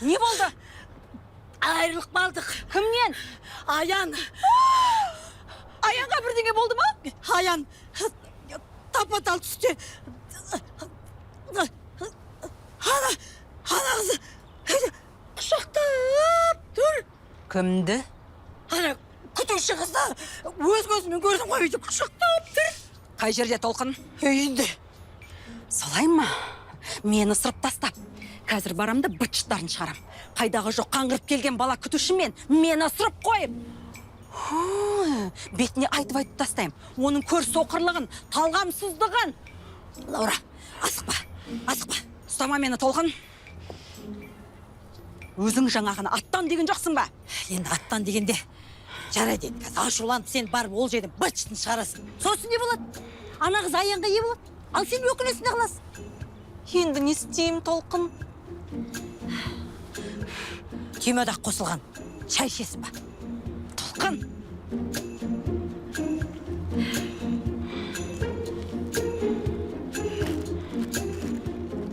Не болды? Айрылық балдық. Кімнен? Аян. Аянға бірдеңе болды ма? Аян. Тапа-тал түсте. Ана қызы. Құшақтап тұр. Кімді? Ана күтуші қызды өз көзімен көрдім ғой, үйде құшақтап тұр. Қай жерде толқын? Үйінде. Солай ма? Мені сырып тастап. Қазір барамда бытшыттарын шығарам. Қайдағы жоқ қаңғырып келген бала күтушімен мені сырып қойып. Бетіне айтып тастайым. Оның көр соқырлығын, талғамсыздығын. Лаура, асықпа. Ұстама мені толқын. Өзің жаңағыны аттан деген жоқсың ба? Енді аттан дегенде жарайды енді. Ашуланып сен барып ол жерден бытшытын шығарасың. Сосын не болады? Ана қыз Аянға ие болады. Ал сен өкінесің не қыласың? Енді не істеймін толқын? Түймедақ қосылған. Шай ішесің ба? Толқын.